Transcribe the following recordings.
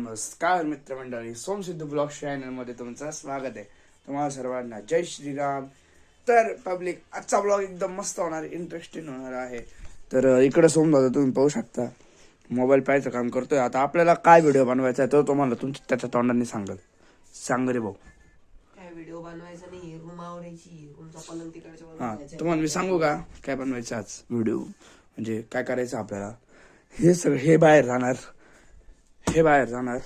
नमस्कार मित्रमंडळी, सोमसिद्ध blog channel मध्ये तुमचं स्वागत आहे. तुम्हाला सर्वांना जय श्रीराम. तर पब्लिक, आजचा ब्लॉग एकदम मस्त होणार, इंटरेस्टिंग होणार आहे. तर इकडे सोमदादा तुम्ही पाहू शकता, मोबाईल पाहायचं काम करतोय. आता आपल्याला काय व्हिडिओ बनवायचा आहे तो तुम्हाला त्याच्या तोंडाने सांग रे भाऊ. काय व्हिडिओ बनवायचा नाही, रूम आवरायची, रूमचा पलंग तिकडच्या हा, तुम्हाला मी सांगू का काय बनवायचं आज व्हिडिओ, म्हणजे काय करायचं आपल्याला. हे सगळं हे बाहेर जाणार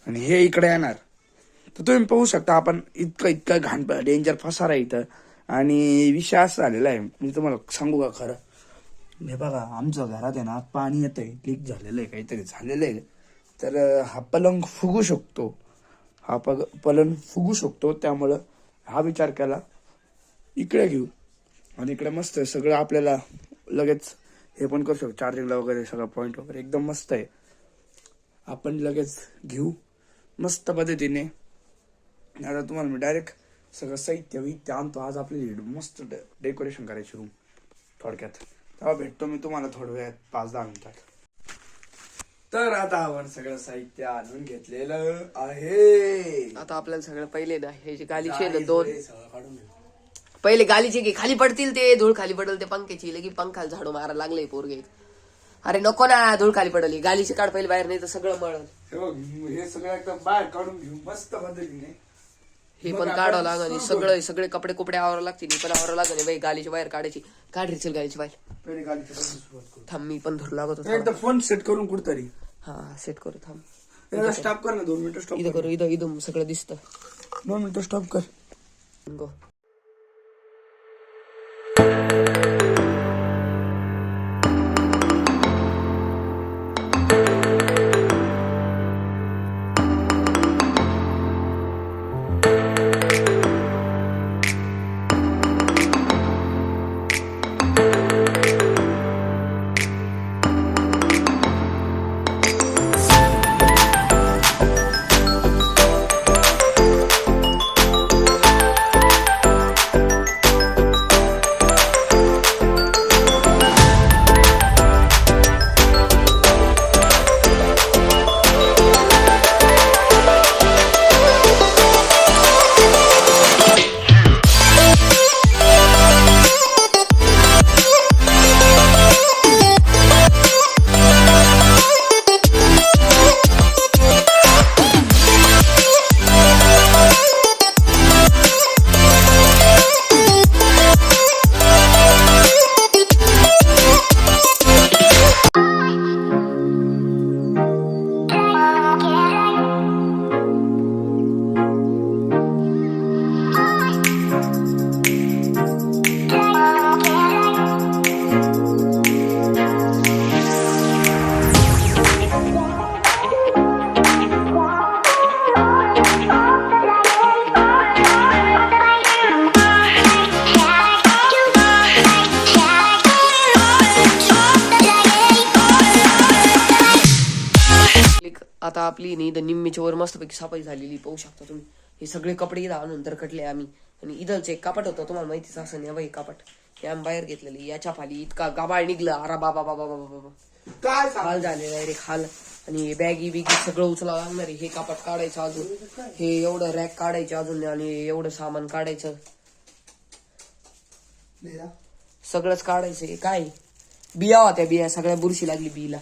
आणि हे इकडे येणार. तर तुम्ही पाहू शकता, आपण इतकं घाण डेंजर फसार आहे इथं. आणि विषय असा झालेला आहे, मी तुम्हाला सांगू का खरं. हे बघा, आमच्या घरात आहे ना पाणी येतंय, लीक झालेलं आहे, काहीतरी झालेलं आहे. तर हा पलंग फुगू शकतो, त्यामुळं हा विचार केला इकडे घेऊ. आणि इकडे मस्त आहे सगळं, आपल्याला लगेच हे पण करू शकतो, चार्जिंगला वगैरे सगळं पॉईंट वगैरे एकदम मस्त आहे. आपण लगेच घेऊ मस्त पद्धतीने. आता तुम्हाला मी डायरेक्ट सगळं साहित्य आणतो. आज आपली मस्त डेकोरेशन करायची रूम थोडक्यात. तेव्हा भेटतो मी तुम्हाला थोड्या वेळात, 5-10 मिनिटात. तर आता आपण सगळं साहित्य आणून घेतलेलं आहे. आता आपल्याला सगळं पहिले हे जे गालीचे ना दोन पहिले गालीचे की खाली पडतील, ते धूळ खाली पडल, ते पंख्याची लगी पंखाला झाडू मारा लागले पोरगे. अरे नको ना, धूळ खाली पडली. गालीचे काढ पहिले बाहेर, नाही तर सगळं मळल. हे सगळं एकदम बाहेर काढून घेऊ मस्त पद्धतीने. हे पण काढावं लागल, सगळे कपडे कुपडे आवरावं लागतील, पण आवरावं लागल. बाई गालीची बाहेर काढायची, काढ रिचल गालीची बाहेर. पहिले गालीच्या सुरुवात करू. थांब, मी पण धूर लागत होतो. एकदा फोन सेट करून कुठतरी. हा, सेट करू. थांब, स्टॉप कर ना, 2 मिनिटं स्टॉप इथं करू. इथं सगळं दिसतं. 2 मिनिटं स्टॉप कर. गो. आता आपली नाही निम्मीच्या वर मस्तपैकी सफाई झालेली पाहू शकता तुम्ही. हे सगळे कपडे इथं आणून तर कटले आम्ही. आणि इथंच एक कपाट होतं, तुम्हाला माहितीच असं नाही. बाई कपाट हे आम्ही बाहेर घेतलेलं. याच्या खाली इतका गाबाळ निघलं, अरा बाबा बाबा बाबा बाबा काय हाल झालेला आहे रे हाल. आणि बॅगी बिगी सगळं उचलावं लागणार आहे. हे कपाट काढायचं अजून, हे एवढं रॅक काढायचं अजून, आणि एवढं सामान काढायचं, सगळंच काढायचं. काय बिया होत्या, बिया सगळ्या बुरशी लागली बिला.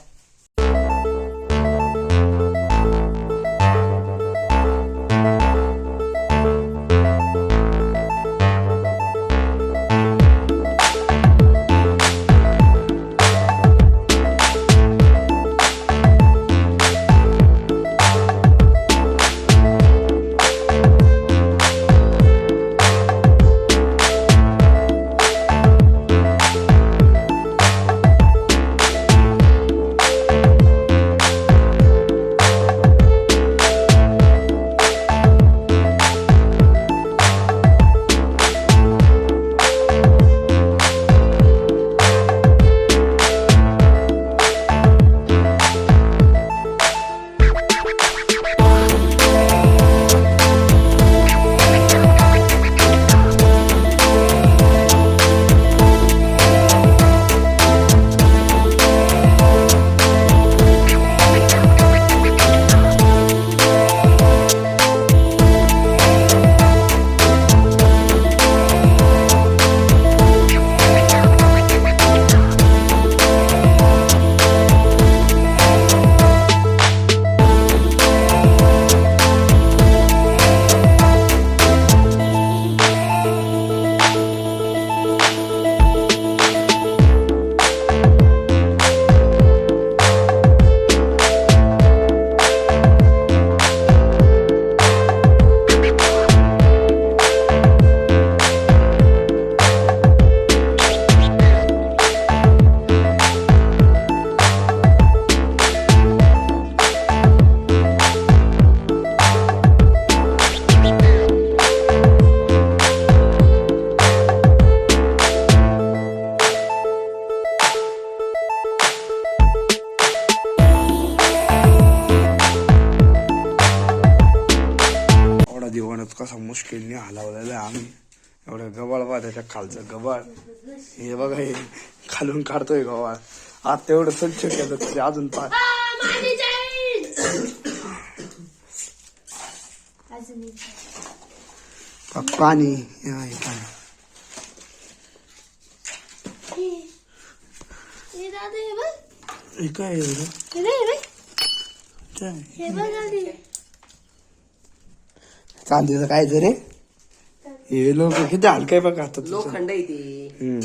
कसा मुश्किलने हलवलेला आहे आम्ही. एवढं गबाळ बघा, त्याच्या खालचं गबाळ हे बघा, हे खालून काढतोय गबाळ. आता एवढं स्वच्छ केलं तरी अजून पाणी हे पाणी. हे काय चांदीचं काय रे? हे लोक किती हलकाय बघा आता. लोखंड आहे ते.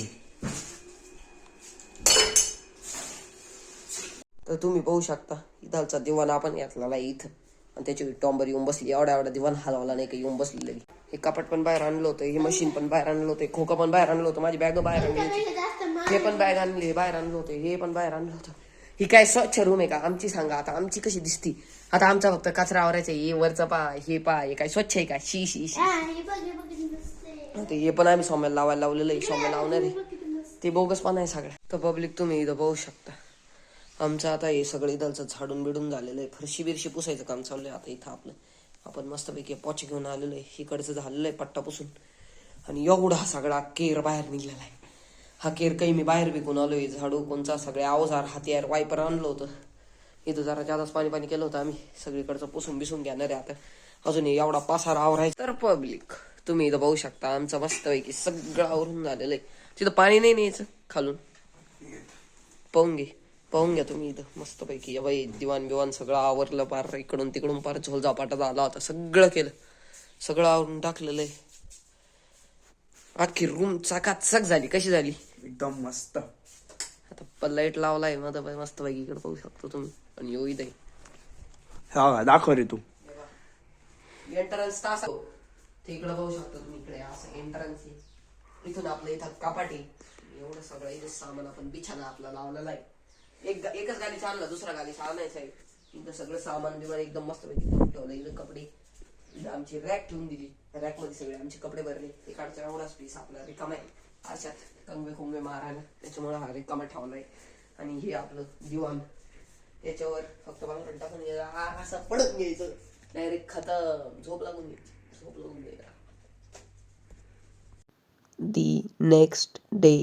तर तुम्ही पाहू शकता इथलचा दिवाण आपण घेतलेला आहे इथं, आणि त्याची टॉम्बर येऊन बसली. एवढा दिवाण हलवला नाही का, येऊन बसलेली. हे कपाट पण बाहेर आणलं होतं, हे मशीन पण बाहेर आणलं होतं, खोकं पण बाहेर आणलं होतं, माझी बॅग बाहेर आणली होती, हे पण बॅग आणली बाहेर आणलं होतं, हे पण बाहेर आणलं होतं. ही काय स्वच्छ रूम आहे का आमची? सांगा आता, आमची कशी दिसती? आता आमचा फक्त कचरा आवरायचा, हे वरचं हे हे काय स्वच्छ आहे का? शी शी शी. हे पण आम्ही सौम्याला लावायला लावलेलं आहे, सौम्या लावणार आहे. ते बोगस पण आहे सगळं. तर पब्लिक तुम्ही इथं पाहू शकता, आमचं आता हे सगळं इथलचं झाडून बिडून झालेलं आहे. फरशी बिरशी पुसायचं काम चालू आहे आता इथं आपलं. आपण मस्तपैकी पोचे घेऊन आलेलो आहे, इकडचं झालेलं आहे पट्टा पुसून. आणि एवढा हा सगळा केर बाहेर निघलेला आहे. हा केर काही मी बाहेर विकून आलोय. झाडू कोणचा सगळे अवजार, हातियार, वायपर आणलं होतं. इथं जरा जादाच पाणी केलं होतं आम्ही. सगळीकडचं पुसून बिसून घेणार आहे आता. अजून एवढा पासार आवरायचा. तर पब्लिक तुम्ही इथं पाहू शकता, आमचं मस्तपैकी सगळं आवरून झालेलं आहे. तिथं पाणी नाही न्यायचं खालून. पाहून घ्या तुम्ही इथं मस्तपैकी. बाई दिवाण बिवान सगळं आवरलं, पार इकडून तिकडून पार झोलझापाटा झाला होता. सगळं केलं, सगळं आवरून टाकलेलं आहे. अख्खी रूम चाकाचक झाली. कशी झाली? एकदम मस्त. आता लाईट लावलाय माझा मस्त पैकी. इकडे पाहू शकतो तुम्ही. आणि येऊ इथे हा दाखव रे तू. एंट्रन्स तास ते इकडे पाहू शकता तुम्ही. इकडे असं एंट्रन्स आहे. इथून आपलं इथं कपाट आहे. एवढं सगळं इथं सामान आपण बिछाना आपला लावलेला आहे. एकच गाडीचा आणला, दुसरा गाडीचा आणायचा आहे. इथं सगळं सामान बिमान एकदम मस्त पैकी ठेवलं. इथं कपडे, इथं आमची रॅक ठेवून दिली. रॅक मध्ये सगळे आमचे कपडे भरले. इकडचा एवढाच पीस आपला रिकामा आहे अशात कंगवे मारायला, त्याच्यामुळे हा रिकामा ठेवलाय. आणि हे आपलं दिवाण, त्याच्यावर फक्त बांगड टाकून असं पडत घ्यायचं, डायरेक्ट खतम. झोप लागून घ्यायला. दी नेक्स्ट डे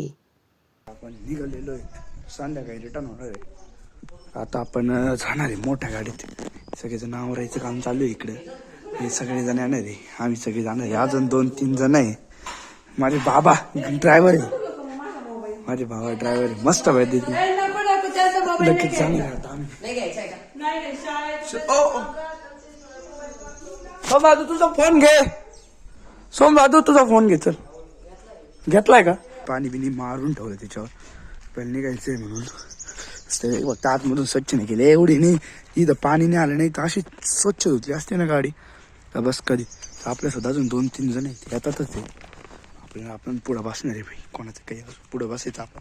आपण निघालेलो आहे, संध्याकाळी रिटर्न होणार आहे. आता आपण जाणार आहे मोठ्या गाडीत. सगळेजण आवरायचं काम चालू आहे इकडे. हे सगळे जण येणार आहे, आम्ही सगळे जाणार आहे. अजून 2-3 जण आहे. माझे बाबा ड्रायव्हर आहे. माझे बाबा ड्रायव्हर आहे. मस्त पाहिजे लगेच जाणार आहे आता आम्ही. सोमबादू तुझा फोन घे. सोमबादू तुझा फोन घे. चल, घेतलाय का? पाणी बिनी मारून ठेवलं त्याच्यावर. पहिले निघायचंय म्हणून फक्त आतमधून स्वच्छ नाही केले. एवढी नाही, इथं पाणी नाही आलं नाही तर अशी स्वच्छ धुतली असते ना गाडी तर बस. कधी तर आपल्या सुद्धा अजून 2-3 जण आहेत, येतातच आहे. आपण पुढं बसणार आहे भाई. कोणाचं काही पुढं बसायचं आपण.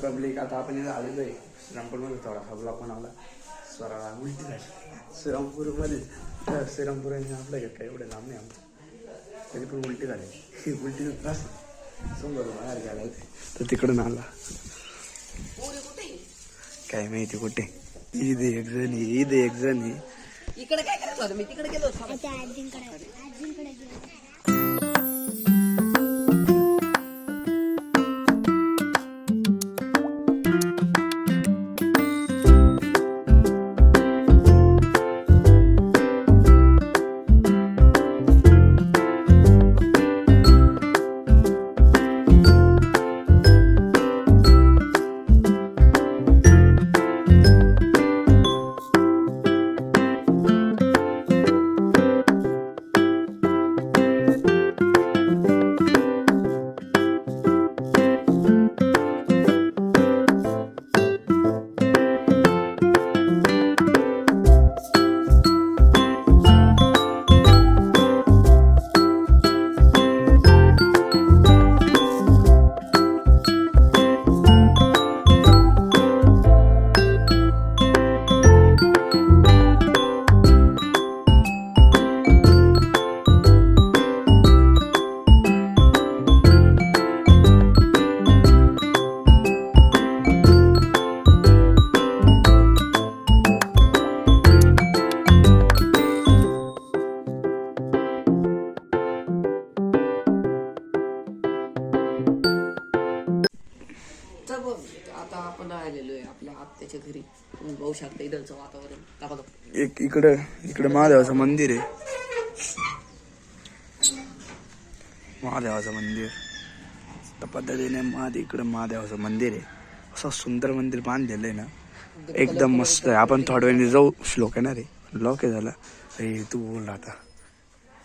पब्लिक आता आपण इथं आलेलो आहे श्रीरामपूरमध्ये थोडासा ब्लॉक पण आला स्वराला उलटी झाली श्रीरामपूरमध्ये श्रीरामपूर आणि आपलं घेत काय एवढं लांब नाही आमचं तरी पण उलटी झाली उलटी त्रास समोर बाहेर गेला होते तर तिकडून आला काय माहिती कुठे ईद एक जण इकडे काय करायचं होतं मी तिकडे गेलो होतो. तर बघ, आता आपण आलेलो आहे आपल्या आत्याच्या घरी. तुम्ही बघू शकता इथलचं वातावरण. दाखवतो. एक इकडे महादेवाचं मंदिर आहे महादेवाचं मंदिर त्या पद्धतीने इकडे महादेवाचं मंदिर आहे असं सुंदर मंदिर बांधलेलं आहे ना एकदम मस्त आहे. आपण थोड्या वेळाने जाऊ श्लोक येणार आहे लॉक आहे झाला अरे तू बोल आता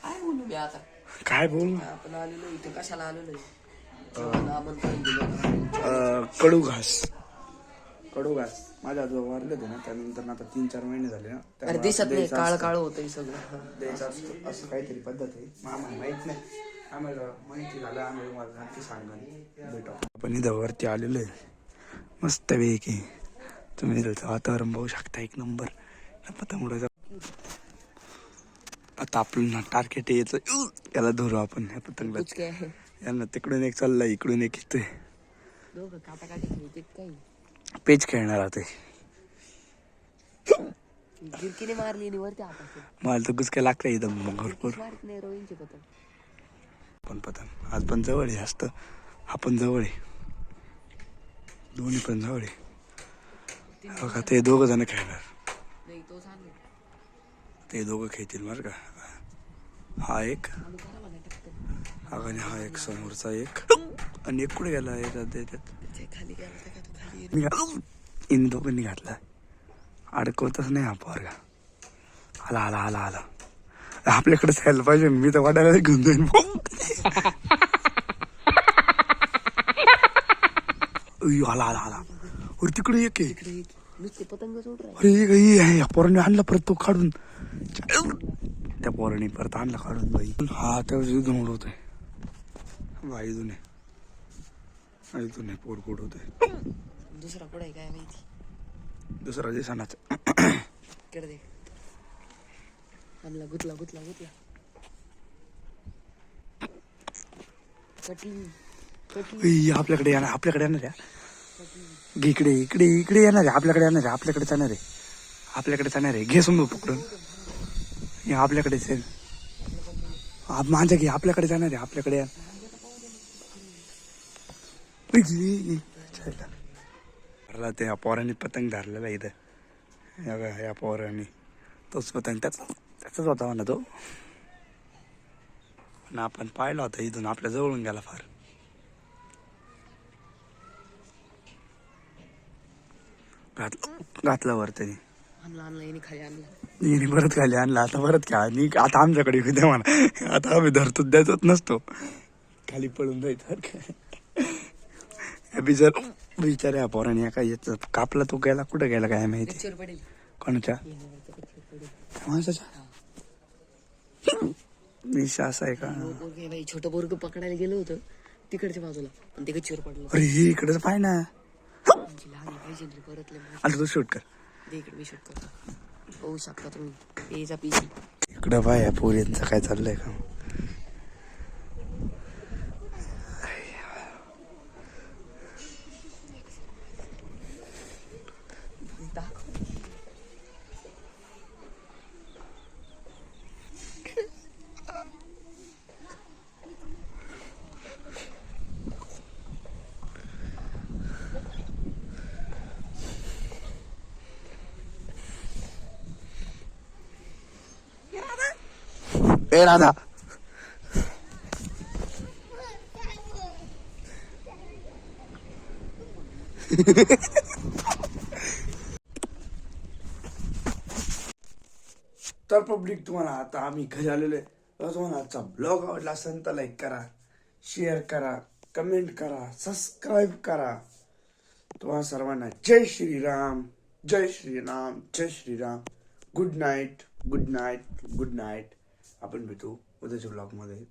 काय बोलू मी आता काय बोल आपण आलेलो इथे कशाला आलेलो आहे आमंत्रण दिलं. कडू घास माझ्या आजोबा वारले होते ना त्यानंतर आता 3-4 महिने झाले ना अरे दिसत नाही काळ काळ होतंय सगळं. द्यायचं असतं असं काहीतरी पद्धत आहे आम्हाला माहित नाही आम्हाला माहिती झालं आम्ही तुम्हाला नक्की सांगा भेटू आपण इथं वरती आलेलो आहे मस्त पैकी तुम्ही इथलं वातावरण बघू शकता एक नंबर पतंग आता आपलं टार्गेट यायचं याला धरू आपण ह्या पतंगला काय आहे यांना तिकडून एक चाललाय इकडून एक येतोय दोघं काटाकाटी खेळते काही पेच खेळणार आता गिरकीने मारली आणि वरती हातात मला तर गुसक्या लागतं एकदम भरपूर मारत नाही रोईंची पतंग पण पतंग आज पण जवळ आहे जास्त आपण जवळ आहे दोन्ही पण जवळ आहे बघा ते दोघं जण खेळणार नाही तो सांग ते दोघं खेळतील बरं का हा एक आणि हा एक समोरचा एक आणि एक कुठे गेला याच्यात खाली गेला इन दोघांनी घातला अडकवतच नाही हा पोरगा आला आला आला आला आपल्याकडेच यायला पाहिजे मी तर वाटायला घेऊन जाईन आला आला आला अरे तिकडे एक आहे नुसते पतंग सोड अरे या पोराने आणला परत तो काढून त्या पोराने परत आणला काढून बाई हा त्या इथून उडवतोय बाई इथून पोट होतोय दुसरा पुढे काय माहिती दुसरा दिवसानाच कडे दे आणला गुतला कटली आपल्याकडे येणार आहे इकडे येणार आहे आपल्याकडे जाणार आहे घे समोर पकडून हे आपल्याकडेच आहे माझ्या घे आपल्याकडे जाणार आहे आपल्याकडे ते या पोरांनी पतंग धरलेला इथं या पोरांनी तोच पतंग त्याचाच होता म्हणा तो पण आपण पाहिला होता इथून आपल्या जवळून गेला फार घातला वर त्याने खाली परत खाली आणला आता परत घ्या आणि आता आमच्याकडे द्या म्हणा आता आम्ही धरतो द्यायचोच नसतो खाली पडून जायचं बिचार विचार या पोराने काय याच कापला तो गेला कुठं गेला काय माहिती कोणाच्या माणसाच्या विषय असा आहे का छोटं पोरग पकडायला गेलो होतं तिकडच्या बाजूला आणि ते गच्चीवर पडलं अरे इकडेच पाय ना आमची लहान पाहिजे परतले आता तू शूट कर. इकडे मी शूट करतो. होऊ शकता तुम्ही पेचा पीसी. इकडं बाय पोरींचं काय चाललंय का. ए राधा. तर पब्लिक तुम्हाला आता आम्ही घरी आलेलो आहे. तुम्हाला आजचा ब्लॉग आवडला असेल तर लाईक करा, शेअर करा, कमेंट करा, सबस्क्राईब करा. तुम्हाला सर्वांना जय श्रीराम, जय श्रीराम, जय Shriram. Good night, good night, good night. आपण भेटू उद्याच्या ब्लॉगमध्ये.